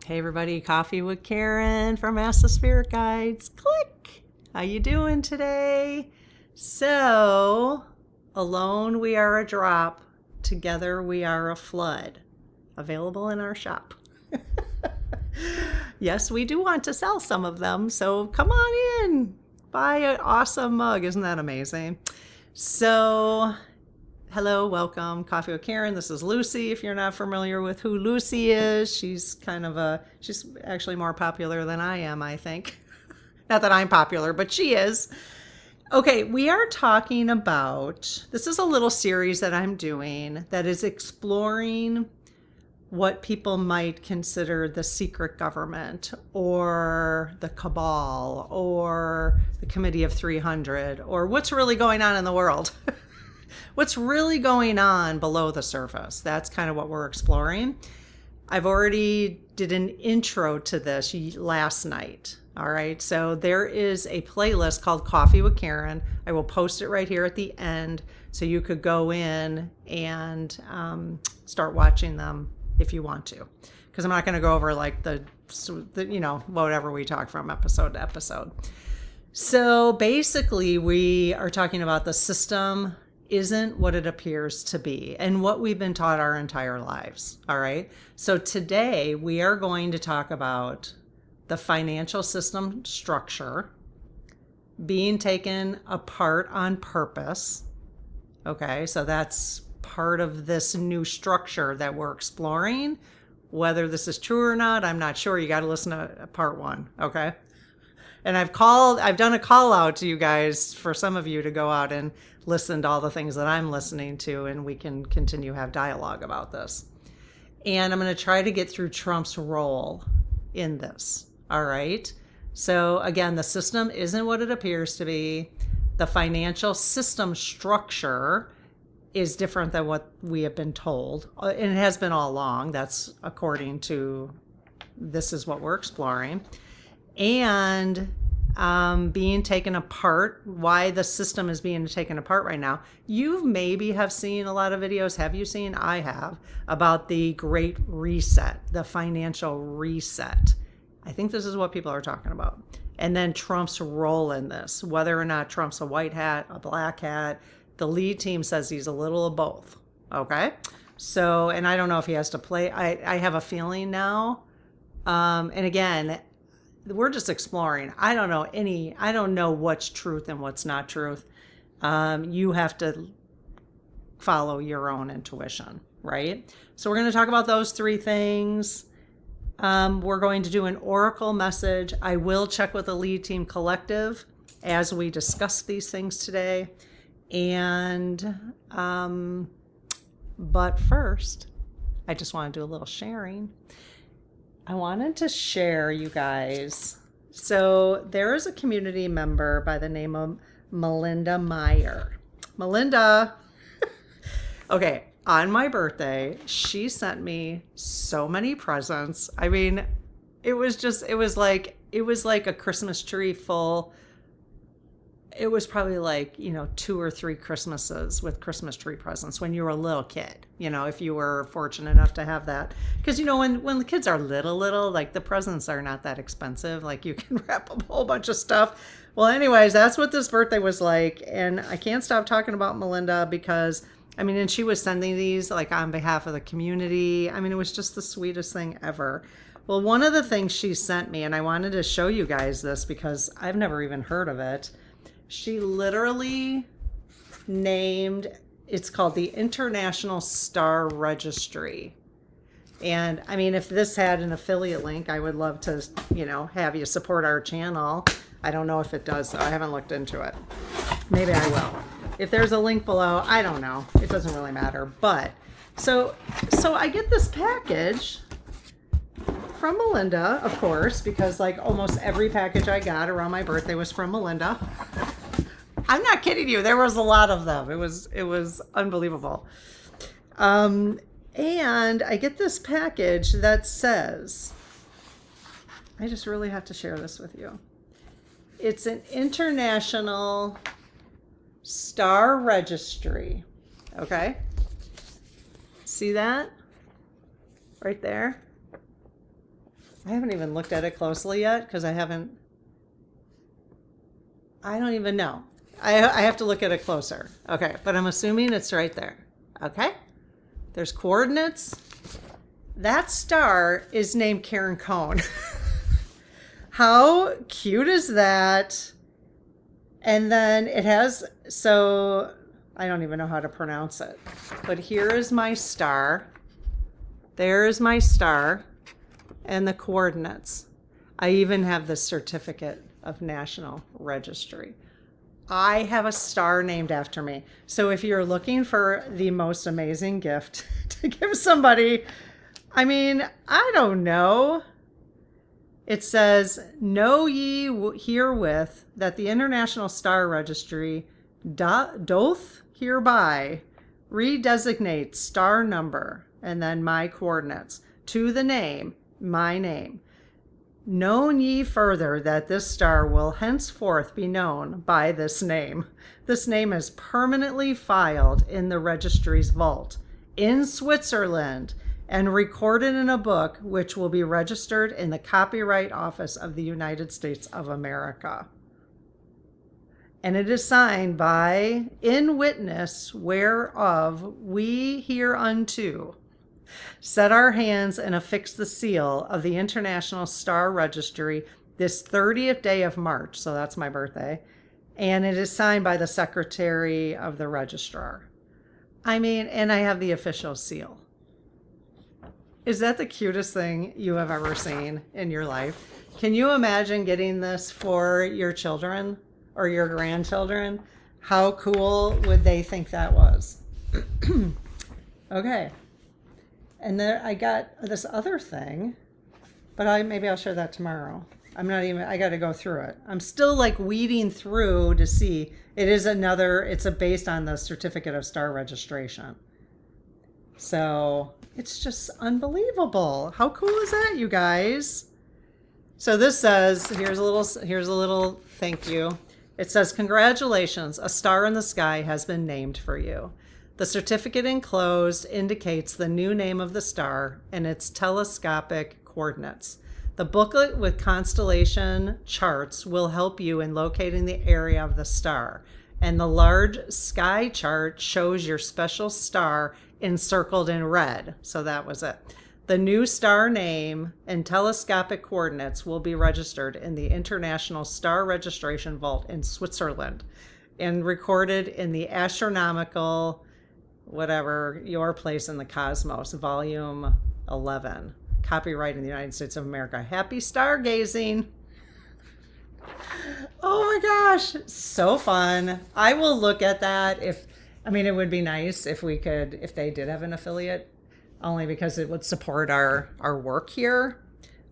Hey everybody, Coffee with Karen from Ask the Spirit Guides. Click! How you doing today? So, alone we are a drop, together we are a flood. Available in our shop. Yes, we do want to sell some of them, so come on in. Buy an awesome mug. Isn't that amazing? So, hello, welcome, Coffee with Karen. This is Lucy. If you're not familiar with who Lucy is, she's she's actually more popular than I am, I think. Not that I'm popular, but she is. Okay, we are talking about, this is a little series that I'm doing that is exploring what people might consider the secret government or the cabal or the Committee of 300 or what's really going on in the world. What's really going on below the surface. That's kind of what we're exploring. I've already did an intro to this last night. All right. So there is a playlist called Coffee with Karen. I will post it right here at the end. So you could go in and start watching them if you want to. Because I'm not going to go over like the, whatever we talk from episode to episode. So basically we are talking about the system isn't what it appears to be and what we've been taught our entire lives. All right. So today we are going to talk about the financial system structure being taken apart on purpose. Okay. So that's part of this new structure that we're exploring. Whether this is true or not, I'm not sure. You got to listen to part one. Okay. And I've done a call out to you guys for some of you to go out and listen to all the things that I'm listening to, and we can continue to have dialogue about this. And I'm going to try to get through Trump's role in this. All right. So again, the system isn't what it appears to be. The financial system structure is different than what we have been told. And it has been all along. That's according to, this is what we're exploring. And being taken apart, why the system is being taken apart right now. You maybe have seen a lot of videos. Have you seen? I have, about the Great Reset, the financial reset. I think this is what people are talking about. And then Trump's role in this, whether or not Trump's a white hat, a black hat. The lead team says he's a little of both. Okay. So, and I don't know if he has to play. I have a feeling now. And again, we're just exploring. I don't know what's truth and what's not truth. You have to follow your own intuition, right? So we're going to talk about those three things. We're going to do an oracle message. I will check with the lead team collective as we discuss these things today. And, but first, I just want to do a little sharing. I wanted to share, you guys. So there is a community member by the name of Melinda Meyer. Melinda, okay, on my birthday, she sent me so many presents. I mean, it was like a Christmas tree full. It was probably like, 2 or 3 Christmases with Christmas tree presents when you were a little kid, if you were fortunate enough to have that. Because, when the kids are little, like the presents are not that expensive. Like you can wrap up a whole bunch of stuff. Well, anyways, that's what this birthday was like. And I can't stop talking about Melinda because, and she was sending these like on behalf of the community. It was just the sweetest thing ever. Well, one of the things she sent me, and I wanted to show you guys this because I've never even heard of it. She literally named, it's called the International Star Registry. And if this had an affiliate link, I would love to, have you support our channel. I don't know if it does, though. I haven't looked into it. Maybe I will. If there's a link below, I don't know. It doesn't really matter. But so I get this package from Melinda, of course, because like almost every package I got around my birthday was from Melinda. I'm not kidding you. There was a lot of them. It was unbelievable. And I get this package that says, I just really have to share this with you. It's an International Star Registry. Okay. See that? Right there. I haven't even looked at it closely yet because I don't even know. I have to look at it closer. Okay, but I'm assuming it's right there. Okay, there's coordinates. That star is named Karen Conn. How cute is that? And then it has, so I don't even know how to pronounce it. But here is my star. There is my star and the coordinates. I even have the certificate of National Registry. I have a star named after me. So if you're looking for the most amazing gift to give somebody, I mean, I don't know. It says, know ye herewith that the International Star Registry doth hereby redesignate star number and then my coordinates to the name, my name. Known ye further that this star will henceforth be known by this name. This name is permanently filed in the registry's vault in Switzerland and recorded in a book which will be registered in the Copyright Office of the United States of America. And it is signed by, in witness whereof we hereunto set our hands and affix the seal of the International Star Registry this 30th day of March, so that's my birthday, and it is signed by the Secretary of the Registrar. I mean, and I have the official seal. Is that the cutest thing you have ever seen in your life? Can you imagine getting this for your children or your grandchildren? How cool would they think that was? Okay. And then I got this other thing, but maybe I'll share that tomorrow. I got to go through it. I'm still like weeding through to see. It's based on the certificate of star registration. So it's just unbelievable. How cool is that, you guys? So this says, here's a little thank you. It says, congratulations, a star in the sky has been named for you. The certificate enclosed indicates the new name of the star and its telescopic coordinates. The booklet with constellation charts will help you in locating the area of the star, and the large sky chart shows your special star encircled in red. So that was it. The new star name and telescopic coordinates will be registered in the International Star Registration Vault in Switzerland and recorded in the astronomical whatever, your place in the cosmos, volume 11, copyright in the United States of America. Happy stargazing. Oh my gosh, so fun. I will look at that. It would be nice if they did have an affiliate, only because it would support our work here.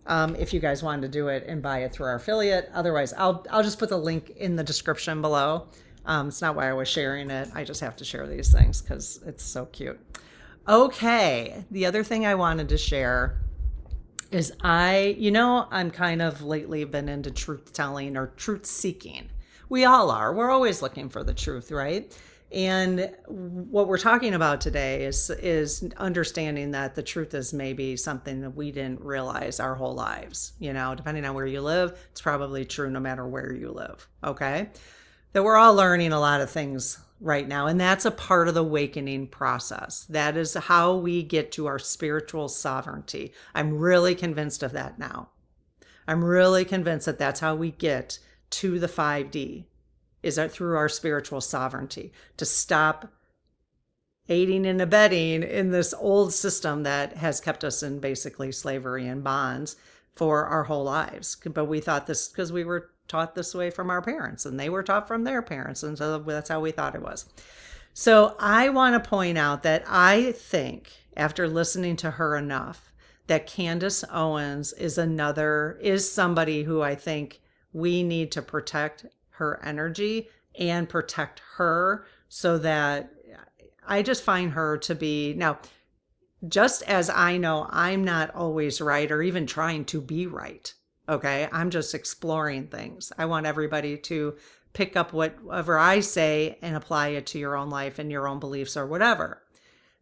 If you guys wanted to do it and buy it through our affiliate. Otherwise, I'll just put the link in the description below. It's not why I was sharing it. I just have to share these things because it's so cute. Okay, the other thing I wanted to share is I'm kind of lately been into truth telling or truth seeking. We all are. We're always looking for the truth, right? And what we're talking about today is understanding that the truth is maybe something that we didn't realize our whole lives. Depending on where you live, it's probably true no matter where you live. Okay. That we're all learning a lot of things right now. And that's a part of the awakening process. That is how we get to our spiritual sovereignty. I'm really convinced of that now. I'm really convinced that that's how we get to the 5D, is that through our spiritual sovereignty, to stop aiding and abetting in this old system that has kept us in basically slavery and bonds for our whole lives. But we thought this because we were taught this way from our parents, and they were taught from their parents, and so that's how we thought it was. So I want to point out that I think, after listening to her enough, that Candace Owens is somebody who I think we need to protect her energy and protect her, so that I just find her to be, now, just as I know I'm not always right or even trying to be right. Okay, I'm just exploring things. I want everybody to pick up whatever I say and apply it to your own life and your own beliefs or whatever.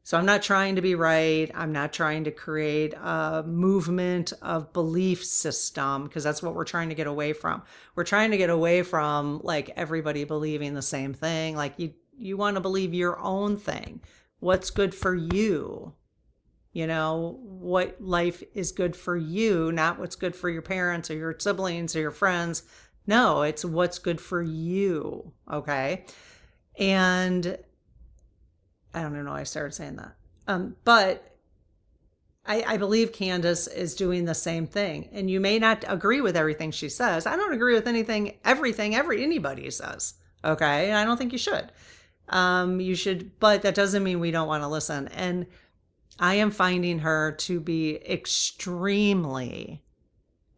So I'm not trying to be right. I'm not trying to create a movement of belief system, because that's what we're trying to get away from. We're trying to get away from like everybody believing the same thing. Like you want to believe your own thing. What's good for you? You know, what life is good for you, not what's good for your parents or your siblings or your friends. No, it's what's good for you. Okay. And I don't even know why I started saying that. But I believe Candace is doing the same thing. And you may not agree with everything she says. I don't agree with everything anybody says. Okay. And I don't think you should. You should, but that doesn't mean we don't want to listen. And I am finding her to be extremely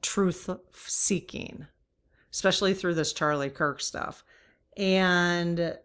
truth seeking, especially through this Charlie Kirk stuff. And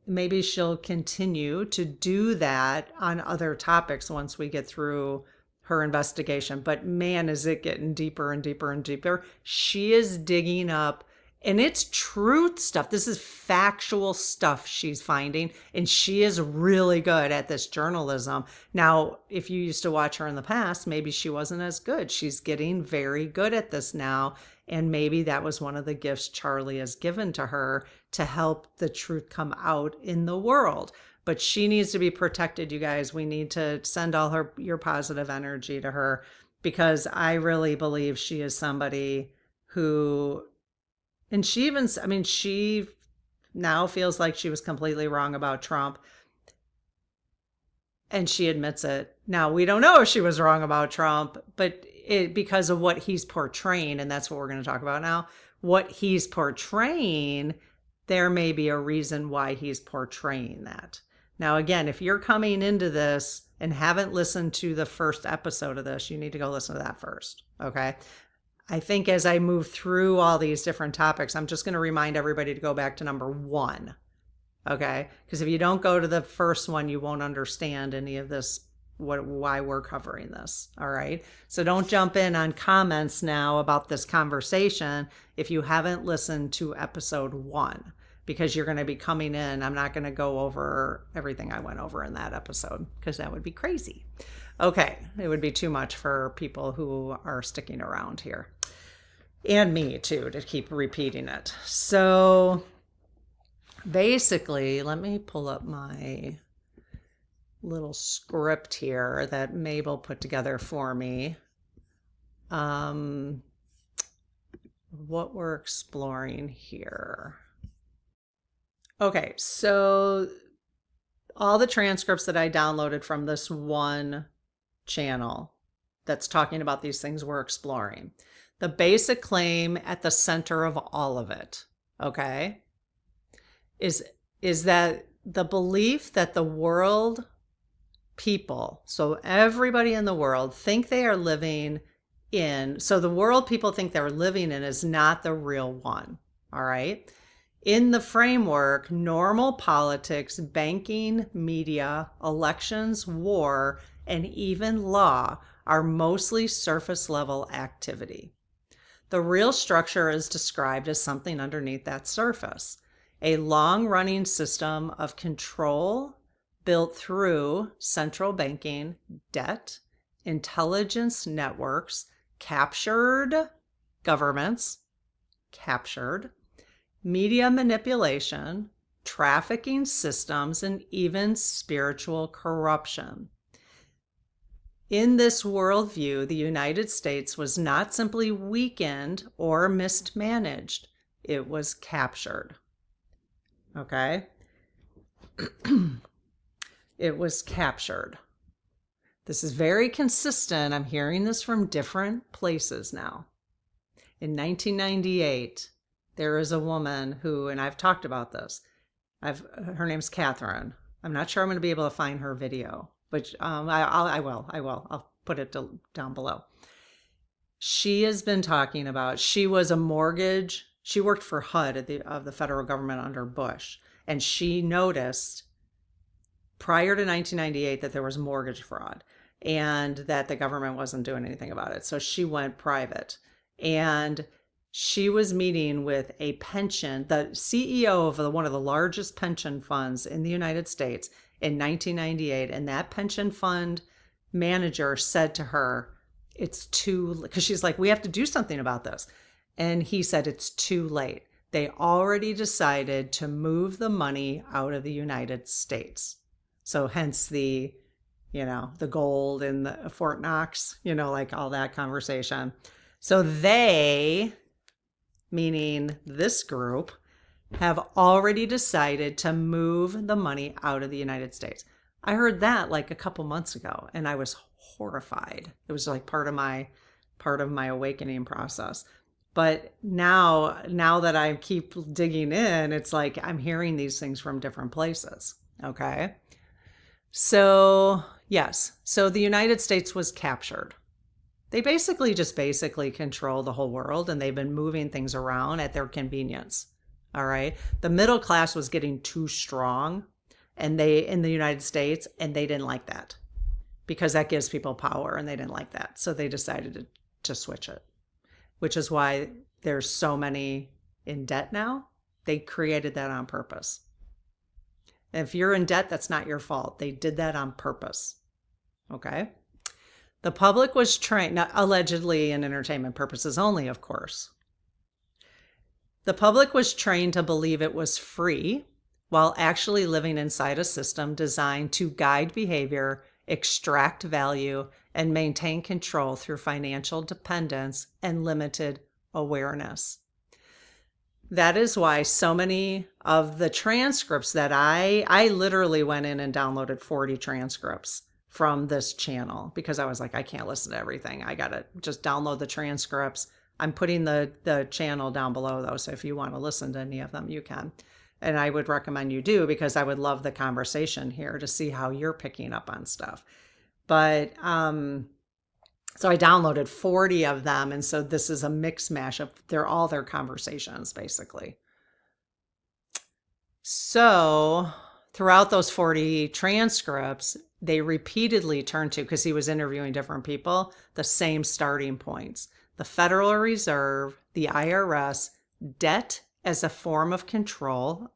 maybe she'll continue to do that on other topics once we get through her investigation. But man, is it getting deeper and deeper and deeper. She is digging up, and it's truth stuff. This is factual stuff she's finding, and she is really good at this journalism. Now, if you used to watch her in the past, maybe she wasn't as good. She's getting very good at this now, and maybe that was one of the gifts Charlie has given to her to help the truth come out in the world. But she needs to be protected, you guys. We need to send all your positive energy to her, because I really believe she is somebody who, and she even, I mean, she now feels like she was completely wrong about Trump. And she admits it. Now, we don't know if she was wrong about Trump, but because of what he's portraying, and that's what we're going to talk about now, what he's portraying, there may be a reason why he's portraying that. Now, again, if you're coming into this and haven't listened to the first episode of this, you need to go listen to that first, okay? I think as I move through all these different topics, I'm just going to remind everybody to go back to number 1, okay? Because if you don't go to the first one, you won't understand any of this, why we're covering this, all right? So don't jump in on comments now about this conversation if you haven't listened to episode 1, because you're going to be coming in. I'm not going to go over everything I went over in that episode, because that would be crazy. Okay, it would be too much for people who are sticking around here. And me too, to keep repeating it. So basically, let me pull up my little script here that Mabel put together for me. What we're exploring here. Okay, so all the transcripts that I downloaded from this one channel that's talking about these things we're exploring. The basic claim at the center of all of it, okay, is that the belief that the world people, so everybody in the world, think they are living in, so the world people think they're living in is not the real one, all right? In the framework, normal politics, banking, media, elections, war, and even law are mostly surface level activity. The real structure is described as something underneath that surface, a long-running system of control built through central banking, debt, intelligence networks, captured governments, media manipulation, trafficking systems, and even spiritual corruption. In this worldview, the United States was not simply weakened or mismanaged, it was captured. Okay? It was captured. This is very consistent. I'm hearing this from different places now. In 1998, there is a woman who, and I've talked about this, her name's Katherine. I'm not sure I'm going to be able to find her video, but I will. I'll put it down below. She has been talking about, she was a mortgage, she worked for HUD of the federal government under Bush, and she noticed prior to 1998 that there was mortgage fraud and that the government wasn't doing anything about it. So she went private, and she was meeting with a pension, the CEO of one of the largest pension funds in the United States, in 1998. And that pension fund manager said to her, it's too, because she's like, we have to do something about this. And he said, it's too late. They already decided to move the money out of the United States. So hence the, the gold in the Fort Knox, like all that conversation. So they, meaning this group, have already decided to move the money out of the United States. I heard that like a couple months ago and I was horrified. It was like part of my awakening process. But now that I keep digging in, it's like I'm hearing these things from different places. Okay. So yes. So the United States was captured. They basically control the whole world, and they've been moving things around at their convenience. All right. The middle class was getting too strong in the United States, and they didn't like that because that gives people power, and they didn't like that. So they decided to switch it, which is why there's so many in debt now. They created that on purpose. If you're in debt, that's not your fault. They did that on purpose. Okay. The public was trained, allegedly in entertainment purposes only, of course. The public was trained to believe it was free while actually living inside a system designed to guide behavior, extract value, and maintain control through financial dependence and limited awareness. That is why so many of the transcripts that I literally went in and downloaded 40 transcripts from this channel because I was like, I can't listen to everything. I got to just download the transcripts. I'm putting the channel down below though. So if you want to listen to any of them, you can. And I would recommend you do because I would love the conversation here to see how you're picking up on stuff. But, so I downloaded 40 of them. And so this is a mix mash of all their conversations basically. So throughout those 40 transcripts, they repeatedly turned to, because he was interviewing different people, the same starting points. The Federal Reserve, the IRS, debt as a form of control.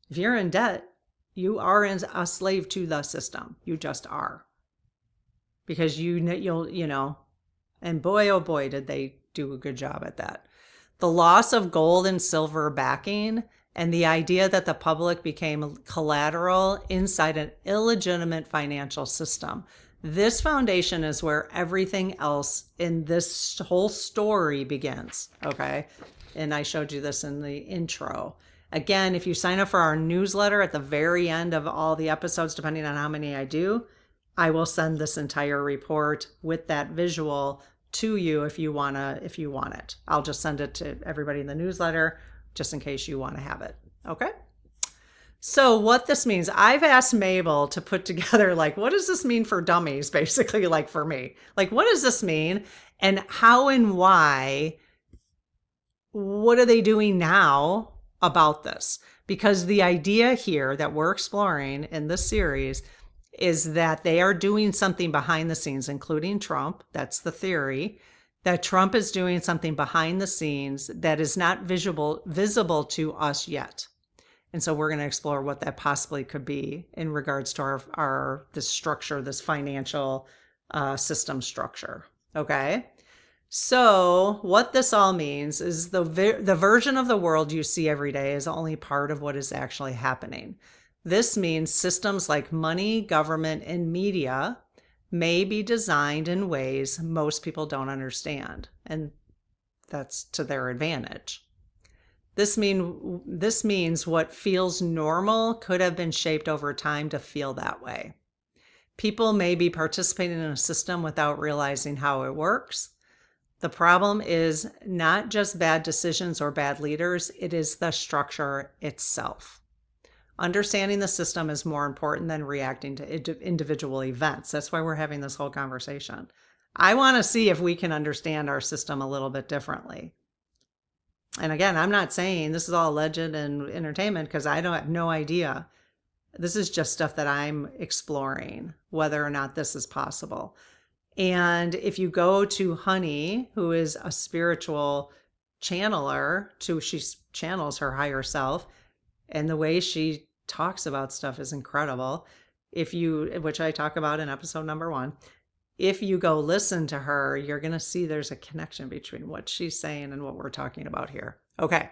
If you're in debt, you are a slave to the system. You just are. Because you'll, and boy, oh boy, did they do a good job at that. The loss of gold and silver backing and the idea that the public became collateral inside an illegitimate financial system. This foundation is where everything else in this whole story begins, okay? And I showed you this in the intro. Again, if you sign up for our newsletter at the very end of all the episodes, depending on how many I do, I will send this entire report with that visual to you if you want it. I'll just send it to everybody in the newsletter just in case you want to have it. Okay? So what this means, I've asked Mabel to put together, like, what does this mean for dummies, basically, like for me? Like, what does this mean? And how and why, what are they doing now about this? Because the idea here that we're exploring in this series is that they are doing something behind the scenes, including Trump. That's the theory, that Trump is doing something behind the scenes that is not visible to us yet. And so we're going to explore what that possibly could be in regards to this structure, this financial system structure. Okay. So what this all means is the version of the world you see every day is only part of what is actually happening. This means systems like money, government, and media may be designed in ways most people don't understand, and that's to their advantage. This means what feels normal could have been shaped over time to feel that way. People may be participating in a system without realizing how it works. The problem is not just bad decisions or bad leaders, it is the structure itself. Understanding the system is more important than reacting to individual events. That's why we're having this whole conversation. I want to see if we can understand our system a little bit differently. And again, I'm not saying this is all legend and entertainment because I don't have no idea. This is just stuff that I'm exploring, whether or not this is possible. And if you go to Honey, who is a spiritual channeler, she channels her higher self, and the way she talks about stuff is incredible. Which I talk about in episode number 1, if you go listen to her, you're going to see there's a connection between what she's saying and what we're talking about here. Okay.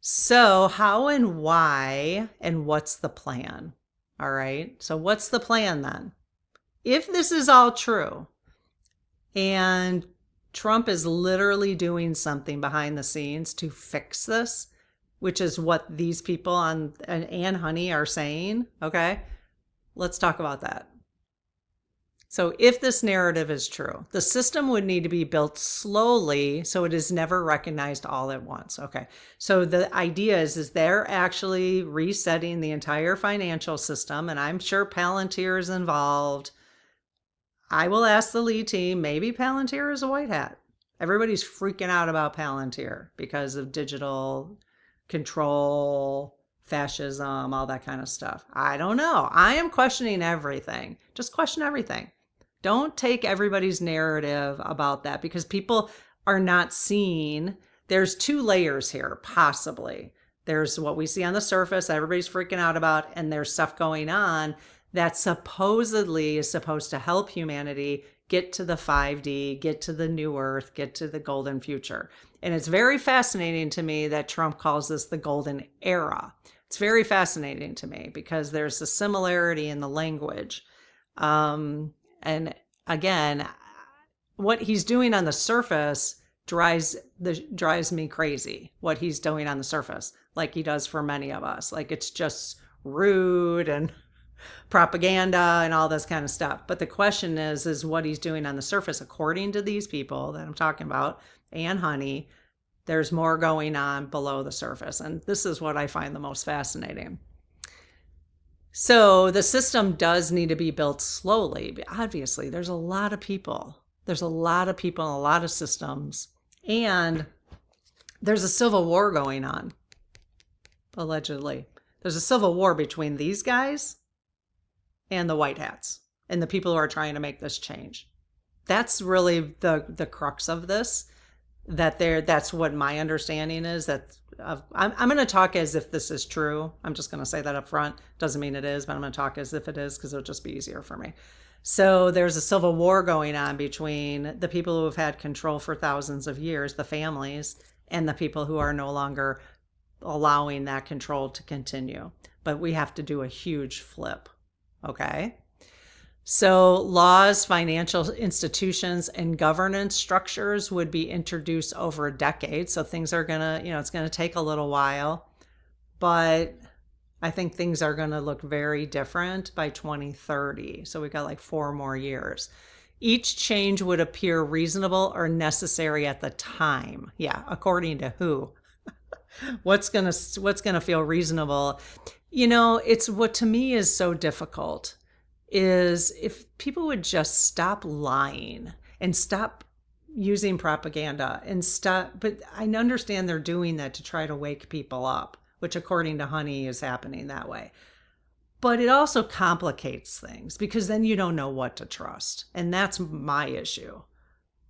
So how and why and what's the plan? All right. So what's the plan then? If this is all true and Trump is literally doing something behind the scenes to fix this, which is what these people on and Honey are saying, okay, let's talk about that. So if this narrative is true, the system would need to be built slowly so it is never recognized all at once. Okay. So the idea is they're actually resetting the entire financial system, and I'm sure Palantir is involved. I will ask the lead team, maybe Palantir is a white hat. Everybody's freaking out about Palantir because of digital control, fascism, all that kind of stuff. I don't know. I am questioning everything. Just question everything. Don't take everybody's narrative about that, because people are not seeing. There's 2 layers here, possibly. There's what we see on the surface, everybody's freaking out about, and there's stuff going on that supposedly is supposed to help humanity get to the 5D, get to the new earth, get to the golden future. And it's very fascinating to me that Trump calls this the golden era. It's very fascinating to me because there's a similarity in the language. And again, what he's doing on the surface drives me crazy. What he's doing on the surface, like he does for many of us. Like it's just rude and propaganda and all this kind of stuff. But the question is what he's doing on the surface, according to these people that I'm talking about, and Honey, there's more going on below the surface. And this is what I find the most fascinating. So the system does need to be built slowly. Obviously, there's a lot of people. There's a lot of people and a lot of systems. And there's a civil war going on, allegedly. There's a civil war between these guys and the white hats and the people who are trying to make this change. That's really the crux of this. That's what my understanding is. That I'm going to talk as if this is true. I'm just going to say that up front. Doesn't mean it is, but I'm going to talk as if it is because it'll just be easier for me. So there's a civil war going on between the people who have had control for thousands of years, the families, and the people who are no longer allowing that control to continue. But we have to do a huge flip. Okay? So laws, financial institutions, and governance structures would be introduced over a decade. So things are going to, it's going to take a little while, but I think things are going to look very different by 2030. So we've got like 4 more years. Each change would appear reasonable or necessary at the time. Yeah, according to who? What's going to feel reasonable? It's what to me is so difficult is if people would just stop lying and stop using propaganda and stop. But I understand they're doing that to try to wake people up, which according to Honey is happening that way. But it also complicates things because then you don't know what to trust. And that's my issue.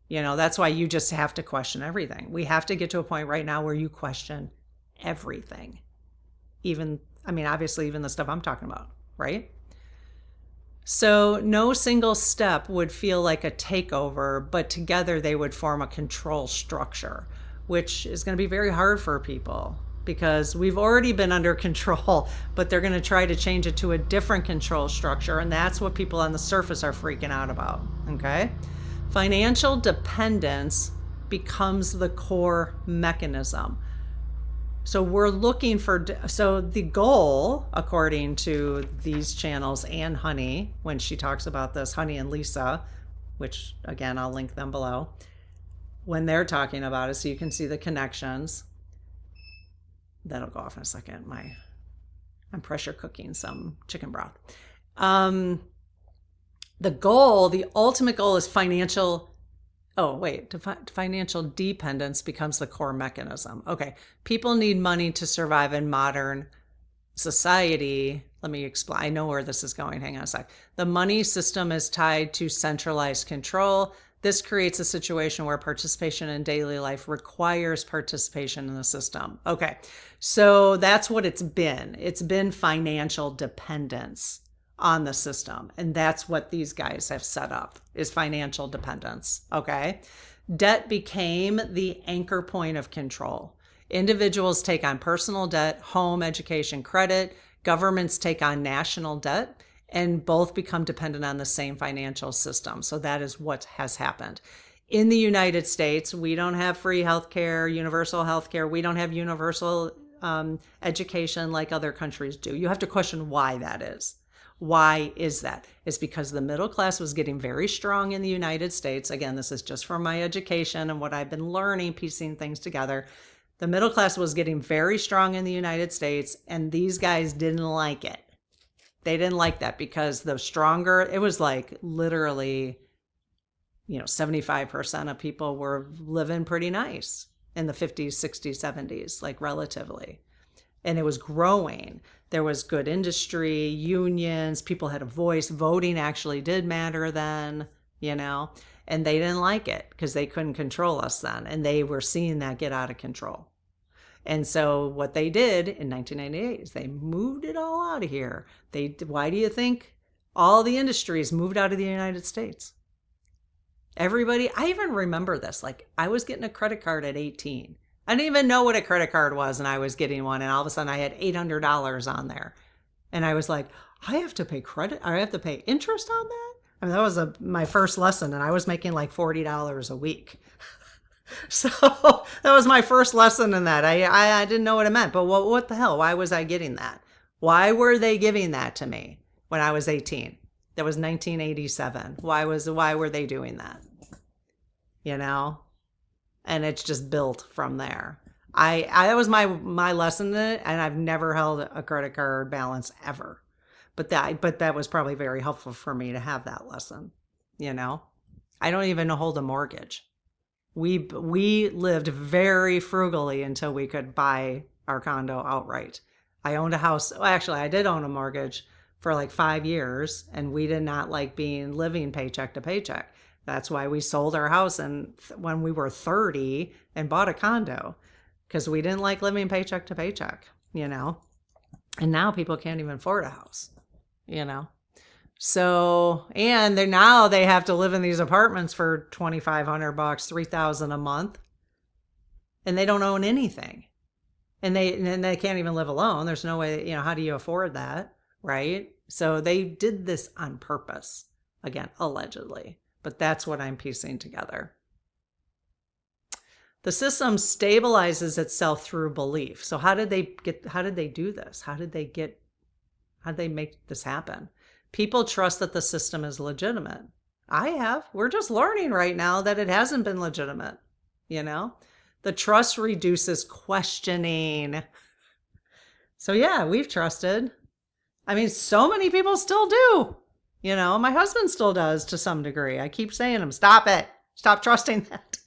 That's why you just have to question everything. We have to get to a point right now where you question everything. Obviously even the stuff I'm talking about, right? So no single step would feel like a takeover, but together they would form a control structure, which is going to be very hard for people because we've already been under control, but they're going to try to change it to a different control structure. And that's what people on the surface are freaking out about. Okay. Financial dependence becomes the core mechanism. So we're looking so the goal, according to these channels and Honey, when she talks about this, Honey and Lisa, which again, I'll link them below, when they're talking about it, so you can see the connections. That'll go off in a second. I'm pressure cooking some chicken broth. The ultimate goal is financial dependence becomes the core mechanism. Okay. People need money to survive in modern society. Let me explain. I know where this is going. Hang on a sec. The money system is tied to centralized control. This creates a situation where participation in daily life requires participation in the system. Okay, so that's what it's been. It's been financial dependence on the system. And that's what these guys have set up, is financial dependence. Okay, debt became the anchor point of control. Individuals take on personal debt, home, education, credit. Governments take on national debt, and both become dependent on the same financial system. So that is what has happened. In the United States, we don't have free healthcare, universal healthcare. We don't have universal education like other countries do. You have to question why that is. Why is that? It's because the middle class was getting very strong in the United States. Again, this is just from my education and what I've been learning, piecing things together. The middle class was getting very strong in the United States, and these guys didn't like it. They didn't like that because the stronger, it was like literally, 75% of people were living pretty nice in the 50s, 60s, 70s, like relatively. And it was growing. There was good industry, unions, people had a voice. Voting actually did matter then, and they didn't like it because they couldn't control us then. And they were seeing that get out of control. And so what they did in 1998 is they moved it all out of here. Why do you think all the industries moved out of the United States? Everybody, I even remember this, like I was getting a credit card at 18. I didn't even know what a credit card was, and I was getting one, and all of a sudden I had $800 on there. And I was like, I have to pay credit, I have to pay interest on that? I mean, that was my first lesson, and I was making like $40 a week. So that was my first lesson in that. I didn't know what it meant, but what the hell? Why was I getting that? Why were they giving that to me when I was 18? That was 1987. Why were they doing that? And it's just built from there. That was my lesson in it, and I've never held a credit card balance ever. But that was probably very helpful for me to have that lesson. I don't even hold a mortgage. We lived very frugally until we could buy our condo outright. I owned a house. Well, actually, I did own a mortgage for like 5 years, and we did not like living paycheck to paycheck. That's why we sold our house when we were 30 and bought a condo, because we didn't like living paycheck to paycheck, And now people can't even afford a house, So, and now they have to live in these apartments for $2,500, $3,000 a month, and they don't own anything, and they can't even live alone. There's no way, how do you afford that, right? So they did this on purpose, again, allegedly, but that's what I'm piecing together. The system stabilizes itself through belief. So how did they do this? How did they make this happen? People trust that the system is legitimate. I have. We're just learning right now that it hasn't been legitimate. The trust reduces questioning. So yeah, we've trusted. I mean, so many people still do. My husband still does to some degree. I keep saying to him, stop it. Stop trusting that.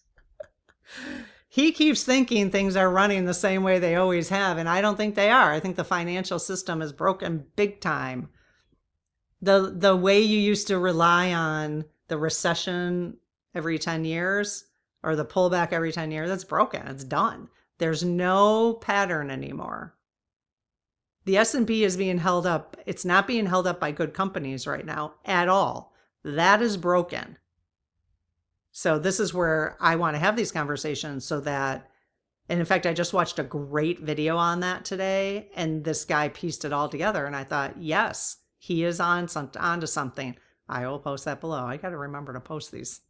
He keeps thinking things are running the same way they always have, and I don't think they are. I think the financial system is broken big time. The way you used to rely on the recession every 10 years or the pullback every 10 years, that's broken. It's done. There's no pattern anymore. The S&P is being held up. It's not being held up by good companies right now at all. That is broken. So this is where I want to have these conversations so that, and in fact, I just watched a great video on that today, and this guy pieced it all together, and I thought, yes, he is onto something. I will post that below. I got to remember to post these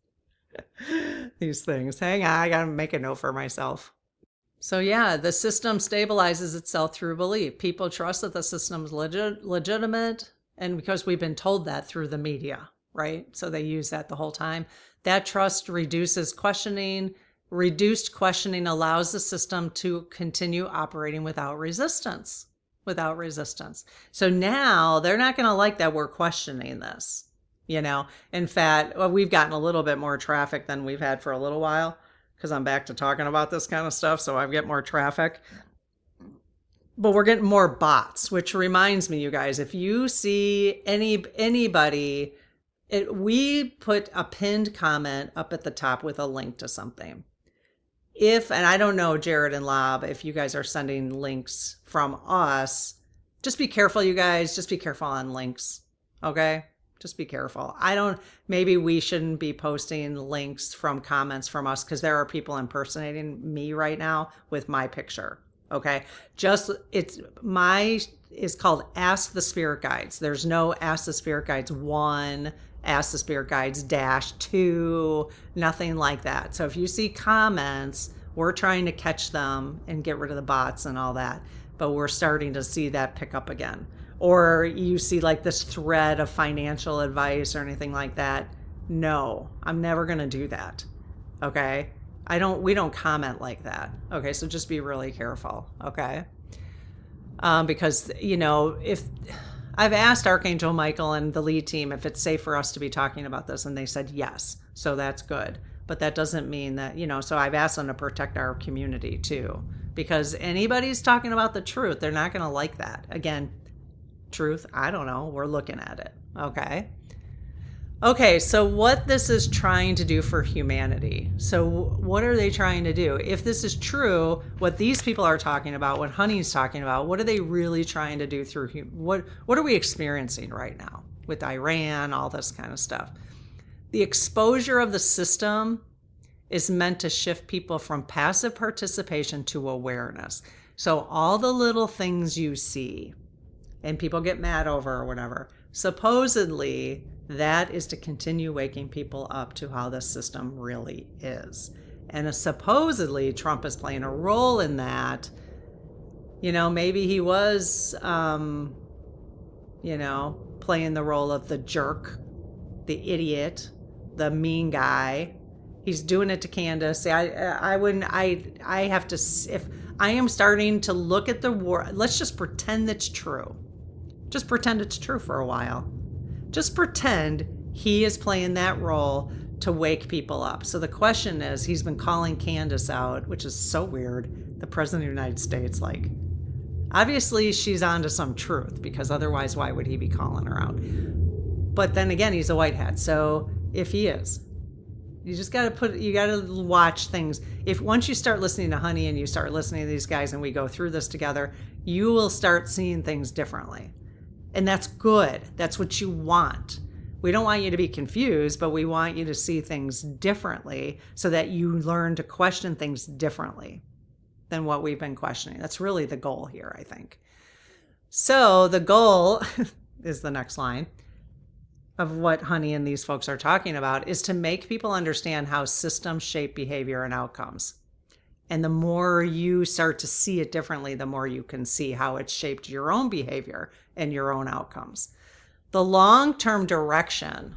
things. Hang on, I got to make a note for myself. So yeah, the system stabilizes itself through belief. People trust that the system's legitimate, and because we've been told that through the media, right? So they use that the whole time. That trust reduces questioning. Reduced questioning allows the system to continue operating without resistance. So now they're not going to like that we're questioning this, In fact, we've gotten a little bit more traffic than we've had for a little while because I'm back to talking about this kind of stuff. So I get more traffic, but we're getting more bots, which reminds me, you guys, if you see anybody we put a pinned comment up at the top with a link to something. And I don't know, Jared and Lob, if you guys are sending links from us, just be careful, you guys. Just be careful on links. Okay? Just be careful. Maybe we shouldn't be posting links from comments from us because there are people impersonating me right now with my picture. Okay? It's called Ask the Spirit Guides. There's no Ask the Spirit Guides 1, Ask the Spirit Guides -2, nothing like that. So if you see comments, we're trying to catch them and get rid of the bots and all that. But we're starting to see that pick up again. Or you see like this thread of financial advice or anything like that. No, I'm never going to do that. Okay? We don't comment like that. Okay, so just be really careful. Okay? Because, if I've asked Archangel Michael and the lead team if it's safe for us to be talking about this, and they said yes. So that's good. But that doesn't mean that, so I've asked them to protect our community too. Because anybody's talking about the truth, they're not going to like that. Again, truth, I don't know. We're looking at it. Okay. Okay, so what this is trying to do for humanity. So what are they trying to do? If this is true, what these people are talking about, what Honey's talking about, what are they really trying to do through what are we experiencing right now with Iran, all this kind of stuff? The exposure of the system is meant to shift people from passive participation to awareness. So all the little things you see and people get mad over or whatever, supposedly that is to continue waking people up to how the system really is. And supposedly Trump is playing a role in that. Maybe he was, playing the role of the jerk, the idiot, the mean guy. He's doing it to Candace. I have to, if I am starting to look at the war, let's just pretend it's true. Just pretend it's true for a while. Just pretend he is playing that role to wake people up. So the question is, he's been calling Candace out, which is so weird. The President of the United States, obviously she's onto some truth, because otherwise why would he be calling her out? But then again, he's a white hat. So if he is, you just got to watch things. Once you start listening to Honey and you start listening to these guys and we go through this together, you will start seeing things differently. And that's good. That's what you want. We don't want you to be confused, but we want you to see things differently so that you learn to question things differently than what we've been questioning. That's really the goal here, I think. So the goal is the next line of what Honey and these folks are talking about, is to make people understand how systems shape behavior and outcomes. And the more you start to see it differently, the more you can see how it's shaped your own behavior and your own outcomes. The long-term direction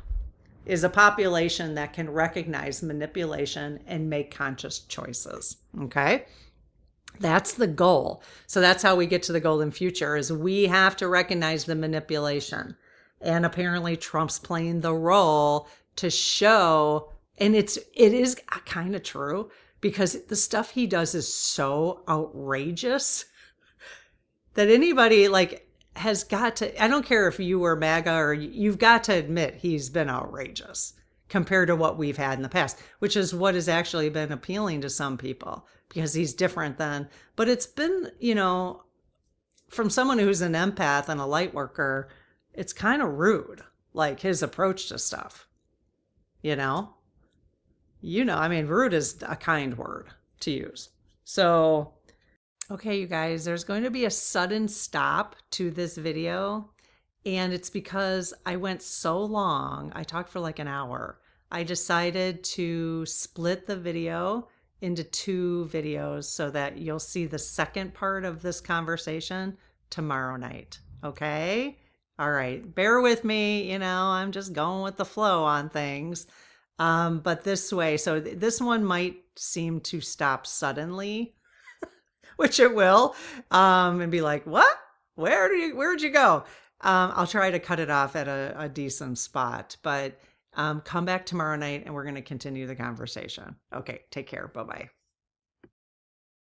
is a population that can recognize manipulation and make conscious choices. Okay? That's the goal. So that's how we get to the golden future, is we have to recognize the manipulation. And apparently Trump's playing the role to show, and it is kind of true, because the stuff he does is so outrageous that anybody has got to, I don't care if you were MAGA or you've got to admit he's been outrageous compared to what we've had in the past, which is what has actually been appealing to some people, because he's different but it's been, from someone who's an empath and a light worker, it's kind of rude, his approach to stuff, rude is a kind word to use. So, okay, you guys, there's going to be a sudden stop to this video, and it's because I went so long. I talked for an hour. I decided to split the video into 2 videos so that you'll see the second part of this conversation tomorrow night. Okay? All right, bear with me, I'm just going with the flow on things. But this way, so this one might seem to stop suddenly, which it will, and be like, what? Where'd you go? I'll try to cut it off at a decent spot, but come back tomorrow night and we're going to continue the conversation. Okay, take care. Bye-bye.